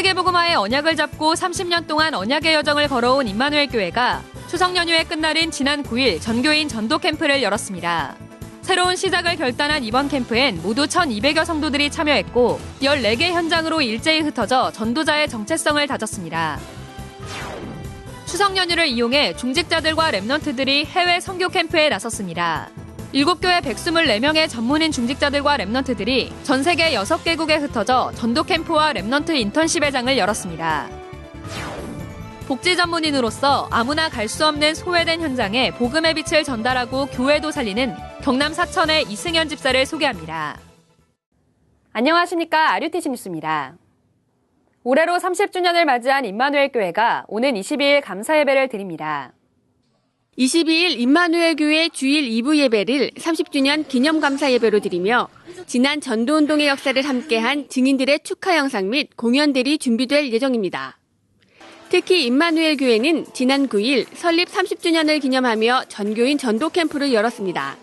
세계복음화의 언약을 잡고 30년 동안 언약의 여정을 걸어온 임마누엘 교회가 추석 연휴의 끝날인 지난 9일 전교인 전도 캠프를 열었습니다. 새로운 시작을 결단한 이번 캠프엔 모두 1,200여 성도들이 참여했고 14개 현장으로 일제히 흩어져 전도자의 정체성을 다졌습니다. 추석 연휴를 이용해 중직자들과 랩넌트들이 해외 선교 캠프에 나섰습니다. 7교회 124명의 전문인 중직자들과 랩넌트들이 전 세계 6개국에 흩어져 전도 캠프와 랩넌트 인턴십의 장을 열었습니다. 복지 전문인으로서 아무나 갈 수 없는 소외된 현장에 복음의 빛을 전달하고 교회도 살리는 경남 사천의 이승현 집사를 소개합니다. 안녕하십니까. RUTC 뉴스입니다. 올해로 30주년을 맞이한 임마누엘 교회가 오는 22일 감사 예배를 드립니다. 22일 임마누엘 교회 주일 2부 예배를 30주년 기념 감사 예배로 드리며 지난 전도운동의 역사를 함께한 증인들의 축하 영상 및 공연들이 준비될 예정입니다. 특히 임마누엘 교회는 지난 9일 설립 30주년을 기념하며 전교인 전도 캠프를 열었습니다.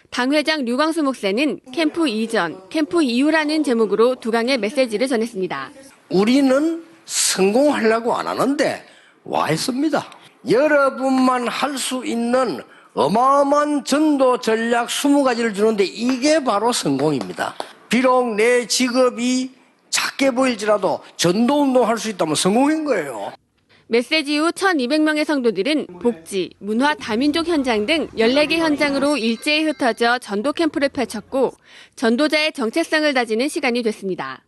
당회장 류광수 목사는 캠프 이전, 캠프 이후라는 제목으로 두 강의 메시지를 전했습니다. 우리는 성공하려고 안 하는데 와 있습니다. 여러분만 할 수 있는 어마어마한 전도 전략 20가지를 주는데 이게 바로 성공입니다. 비록 내 직업이 작게 보일지라도 전도운동 할 수 있다면 성공인 거예요. 메시지 후 1,200명의 성도들은 복지, 문화, 다민족 현장 등 14개 현장으로 일제히 흩어져 전도 캠프를 펼쳤고 전도자의 정체성을 다지는 시간이 됐습니다.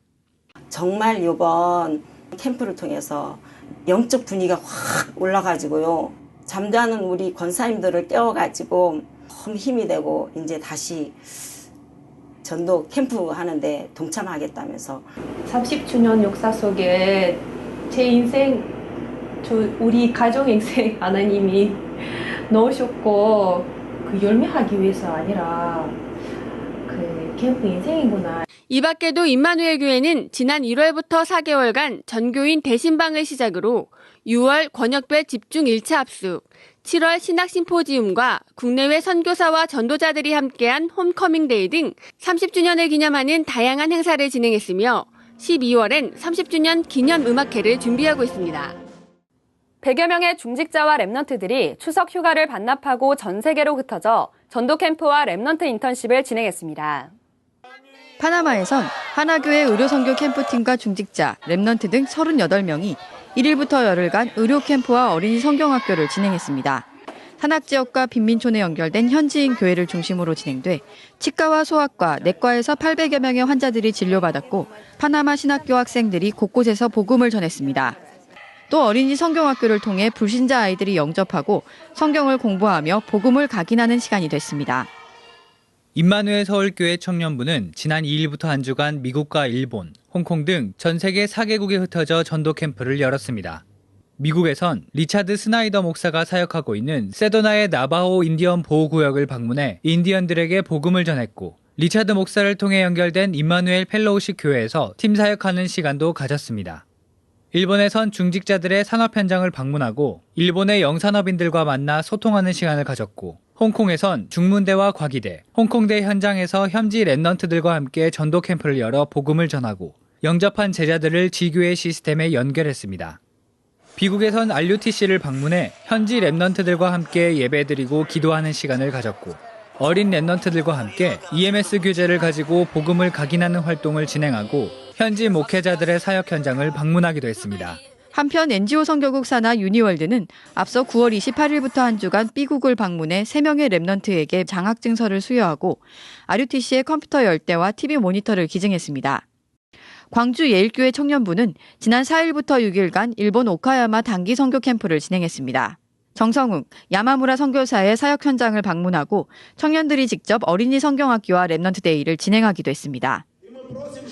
정말 이번 캠프를 통해서 영적 분위기가 확 올라가지고요. 잠자는 우리 권사님들을 깨워가지고 너무 힘이 되고 이제 다시 전도 캠프 하는데 동참하겠다면서 30주년 역사 속에 제 인생, 우리 가족 인생 하나님이 넣으셨고 그 열매하기 위해서 아니라 그 캠프 인생이구나. 이 밖에도 임마누엘 교회는 지난 1월부터 4개월간 전교인 대신방을 시작으로 6월 권역별 집중 1차 합숙, 7월 신학 심포지움과 국내외 선교사와 전도자들이 함께한 홈커밍데이 등 30주년을 기념하는 다양한 행사를 진행했으며 12월엔 30주년 기념 음악회를 준비하고 있습니다. 100여 명의 중직자와 랩넌트들이 추석 휴가를 반납하고 전 세계로 흩어져 전도 캠프와 랩넌트 인턴십을 진행했습니다. 파나마에선 하나교회 의료선교 캠프팀과 중직자, 랩넌트 등 38명이 1일부터 열흘간 의료 캠프와 어린이 성경학교를 진행했습니다. 산악지역과 빈민촌에 연결된 현지인 교회를 중심으로 진행돼 치과와 소아과, 내과에서 800여 명의 환자들이 진료받았고 파나마 신학교 학생들이 곳곳에서 복음을 전했습니다. 또 어린이 성경학교를 통해 불신자 아이들이 영접하고 성경을 공부하며 복음을 각인하는 시간이 됐습니다. 임마누엘 서울교회 청년부는 지난 2일부터 한 주간 미국과 일본, 홍콩 등 전 세계 4개국에 흩어져 전도 캠프를 열었습니다. 미국에선 리차드 스나이더 목사가 사역하고 있는 세도나의 나바호 인디언 보호구역을 방문해 인디언들에게 복음을 전했고 리차드 목사를 통해 연결된 임마누엘 펠로우십 교회에서 팀 사역하는 시간도 가졌습니다. 일본에선 중직자들의 산업 현장을 방문하고 일본의 영산업인들과 만나 소통하는 시간을 가졌고 홍콩에선 중문대와 과기대, 홍콩대 현장에서 현지 랩넌트들과 함께 전도 캠프를 열어 복음을 전하고 영접한 제자들을 지교회 시스템에 연결했습니다. 미국에선 RUTC를 방문해 현지 랩넌트들과 함께 예배드리고 기도하는 시간을 가졌고 어린 랩넌트들과 함께 EMS 교재를 가지고 복음을 각인하는 활동을 진행하고 현지 목회자들의 사역 현장을 방문하기도 했습니다. 한편 NGO 선교국 산하 유니월드는 앞서 9월 28일부터 한 주간 B국을 방문해 3명의 랩넌트에게 장학증서를 수여하고 RUTC의 컴퓨터 열대와 TV 모니터를 기증했습니다. 광주 예일교회 청년부는 지난 4일부터 6일간 일본 오카야마 단기 선교 캠프를 진행했습니다. 정성웅, 야마무라 선교사의 사역 현장을 방문하고 청년들이 직접 어린이 성경학교와 랩넌트 데이를 진행하기도 했습니다.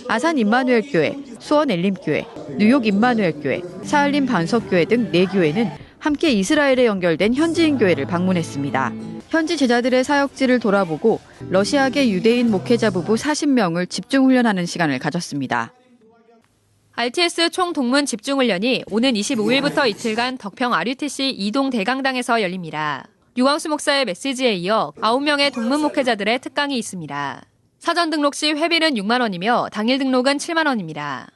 아산 임마누엘 교회, 수원 엘림교회, 뉴욕 임마누엘 교회, 사할림 반석교회 등 4교회는 함께 이스라엘에 연결된 현지인 교회를 방문했습니다. 현지 제자들의 사역지를 돌아보고 러시아계 유대인 목회자 부부 40명을 집중훈련하는 시간을 가졌습니다. RTS 총동문 집중훈련이 오는 25일부터 이틀간 덕평 RUTC 이동 대강당에서 열립니다. 류광수 목사의 메시지에 이어 9명의 동문 목회자들의 특강이 있습니다. 사전 등록 시 회비는 6만 원이며 당일 등록은 7만 원입니다.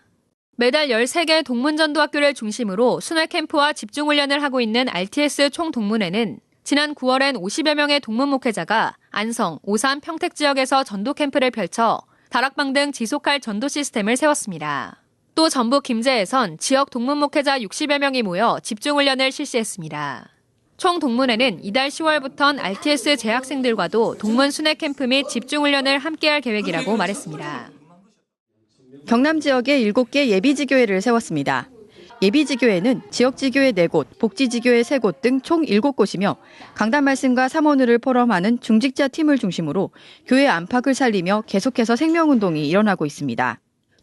매달 13개 동문전도학교를 중심으로 순회 캠프와 집중훈련을 하고 있는 RTS 총동문회는 지난 9월엔 50여 명의 동문 목회자가 안성, 오산, 평택 지역에서 전도 캠프를 펼쳐 다락방 등 지속할 전도 시스템을 세웠습니다. 또 전북 김제에선 지역 동문 목회자 60여 명이 모여 집중훈련을 실시했습니다. 총 동문회는 이달 10월부턴 RTS 재학생들과도 동문 순회 캠프 및 집중훈련을 함께할 계획이라고 말했습니다. 경남 지역에 7개 예비지교회를 세웠습니다. 예비지교회는 지역지교회 4곳, 복지지교회 3곳 등 총 7곳이며 강단 말씀과 사모누를 포럼하는 중직자 팀을 중심으로 교회 안팎을 살리며 계속해서 생명운동이 일어나고 있습니다.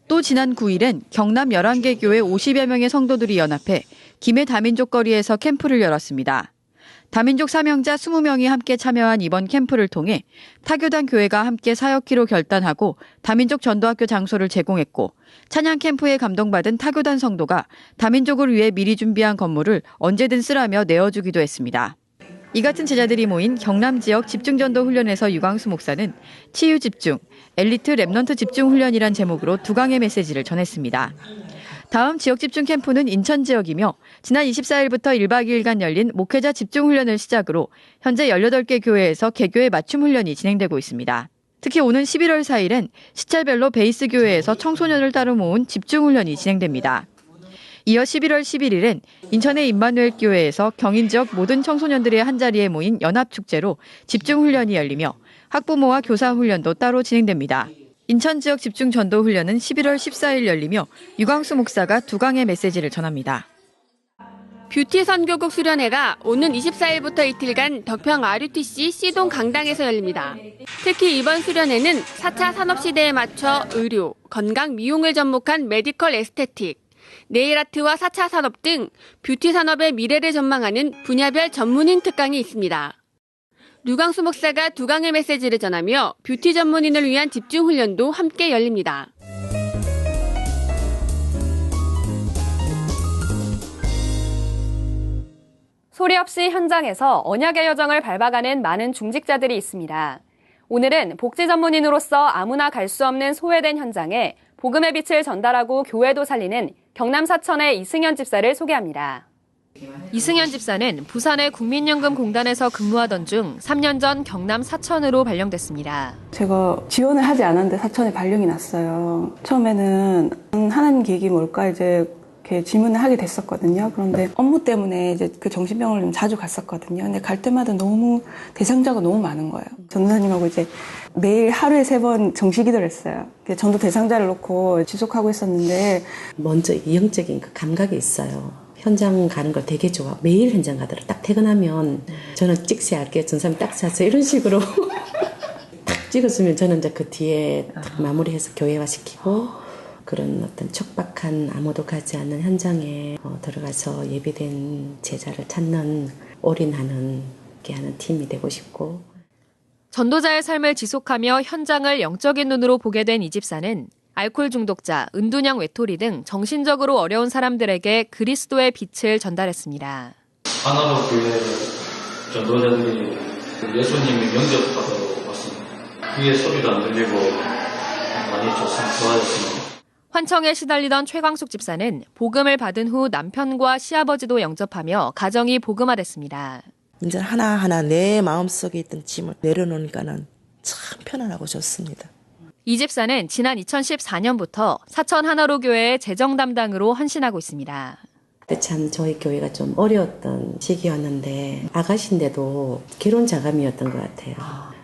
또 지난 9일엔 경남 11개 교회 50여 명의 성도들이 연합해 김해 다민족 거리에서 캠프를 열었습니다. 다민족 사명자 20명이 함께 참여한 이번 캠프를 통해 타교단 교회가 함께 사역기로 결단하고 다민족 전도학교 장소를 제공했고 찬양 캠프에 감동받은 타교단 성도가 다민족을 위해 미리 준비한 건물을 언제든 쓰라며 내어주기도 했습니다. 이 같은 제자들이 모인 경남 지역 집중전도 훈련에서 유광수 목사는 치유 집중, 엘리트 랩넌트 집중 훈련이란 제목으로 2강의 메시지를 전했습니다. 다음 지역 집중 캠프는 인천 지역이며 지난 24일부터 1박 2일간 열린 목회자 집중 훈련을 시작으로 현재 18개 교회에서 개교회 맞춤 훈련이 진행되고 있습니다. 특히 오는 11월 4일엔 시찰별로 베이스 교회에서 청소년을 따로 모은 집중 훈련이 진행됩니다. 이어 11월 11일엔 인천의 임마누엘 교회에서 경인 지역 모든 청소년들의 한자리에 모인 연합축제로 집중 훈련이 열리며 학부모와 교사 훈련도 따로 진행됩니다. 인천 지역 집중 전도 훈련은 11월 14일 열리며 유광수 목사가 2강의 메시지를 전합니다. 뷰티 선교국 수련회가 오는 24일부터 이틀간 덕평 RUTC C동 강당에서 열립니다. 특히 이번 수련회는 4차 산업시대에 맞춰 의료, 건강, 미용을 접목한 메디컬 에스테틱, 네일아트와 4차 산업 등 뷰티 산업의 미래를 전망하는 분야별 전문인 특강이 있습니다. 류광수 목사가 2강의 메시지를 전하며 뷰티 전문인을 위한 집중훈련도 함께 열립니다. 소리 없이 현장에서 언약의 여정을 밟아가는 많은 중직자들이 있습니다. 오늘은 복지 전문인으로서 아무나 갈 수 없는 소외된 현장에 복음의 빛을 전달하고 교회도 살리는 경남 사천의 이승현 집사를 소개합니다. 이승현 집사는 부산의 국민연금공단에서 근무하던 중 3년 전 경남 사천으로 발령됐습니다. 제가 지원을 하지 않았는데 사천에 발령이 났어요. 처음에는 하나님 계획이 뭘까 이제 이렇게 질문을 하게 됐었거든요. 그런데 업무 때문에 이제 그 정신병원을 좀 자주 갔었거든요. 근데 갈 때마다 너무 대상자가 너무 많은 거예요. 전도사님하고 이제 매일 하루에 3번 정시기도를 했어요. 전도 대상자를 놓고 지속하고 있었는데 먼저 영적인 그 감각이 있어요. 현장 가는 걸 되게 좋아. 매일 현장 가더라. 딱 퇴근하면 저는 찍시 할게요. 전사님 딱 사서 이런 식으로 딱 찍었으면 저는 이제 그 뒤에 딱 마무리해서 교회화 시키고 그런 어떤 척박한 아무도 가지 않는 현장에 들어가서 예비된 제자를 찾는 올인하는 게 하는 팀이 되고 싶고 전도자의 삶을 지속하며 현장을 영적인 눈으로 보게 된 이 집사는 알코올 중독자, 은둔형 외톨이 등 정신적으로 어려운 사람들에게 그리스도의 빛을 전달했습니다. 하나로 교회 전도자들이 예수님이 영접받으러 왔습니다. 귀에 소리도 안 들리고 많이 좋아졌습니다. 환청에 시달리던 최광숙 집사는 복음을 받은 후 남편과 시아버지도 영접하며 가정이 복음화됐습니다. 이제 하나하나 내 마음속에 있던 짐을 내려놓으니까는 참 편안하고 좋습니다. 이 집사는 지난 2014년부터 사천 하나로 교회의 재정 담당으로 헌신하고 있습니다. 그때 참 저희 교회가 좀 어려웠던 시기였는데 아가씨인데도 결혼 자감이었던 것 같아요.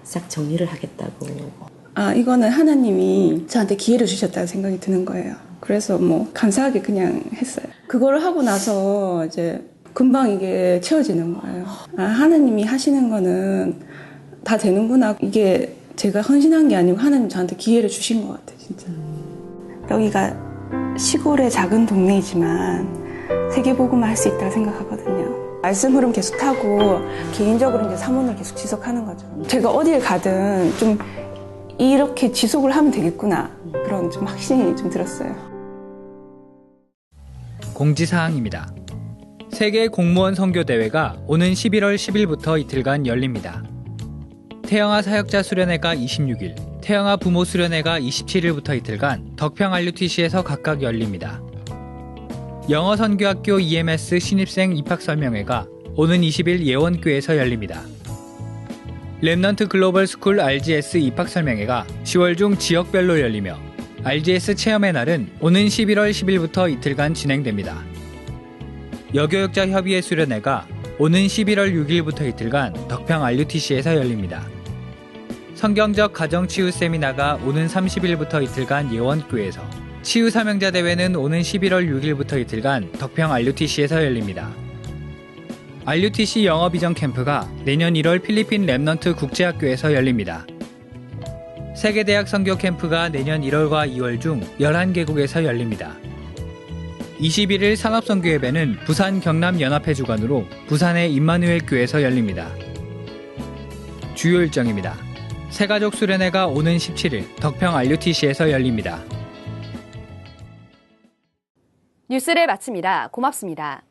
싹 정리를 하겠다고. 이거는 하나님이 저한테 기회를 주셨다는 생각이 드는 거예요. 그래서 감사하게 그냥 했어요. 그거를 하고 나서 이제 금방 이게 채워지는 거예요. 하나님이 하시는 거는 다 되는구나. 이게 제가 헌신한 게 아니고 하나님 저한테 기회를 주신 것 같아요, 진짜. 여기가 시골의 작은 동네이지만 세계복음을 할 수 있다고 생각하거든요. 말씀 흐름 계속 타고 개인적으로 이제 사모를 계속 지속하는 거죠. 제가 어딜 가든 좀 이렇게 지속을 하면 되겠구나. 그런 좀 확신이 좀 들었어요. 공지사항입니다. 세계 공무원 선교대회가 오는 11월 10일부터 이틀간 열립니다. 태영아 사역자 수련회가 26일, 태영아 부모 수련회가 27일부터 이틀간 덕평 RUTC에서 각각 열립니다. 영어선교학교 EMS 신입생 입학설명회가 오는 20일 예원교에서 열립니다. 렘넌트 글로벌 스쿨 RGS 입학설명회가 10월 중 지역별로 열리며 RGS 체험의 날은 오는 11월 10일부터 이틀간 진행됩니다. 여교육자 협의회 수련회가 오는 11월 6일부터 이틀간 덕평 RUTC에서 열립니다. 성경적 가정치유 세미나가 오는 30일부터 이틀간 예원교에서, 치유 사명자 대회는 오는 11월 6일부터 이틀간 덕평 RUTC에서 열립니다. RUTC 영어 비전 캠프가 내년 1월 필리핀 렘넌트 국제학교에서 열립니다. 세계대학 선교 캠프가 내년 1월과 2월 중 11개국에서 열립니다. 21일 산업선교예배는 부산 경남연합회 주관으로 부산의 임마누엘 교회에서 열립니다. 주요 일정입니다. 새가족 수련회가 오는 17일 덕평 RUTC에서 열립니다. 뉴스를 마칩니다. 고맙습니다.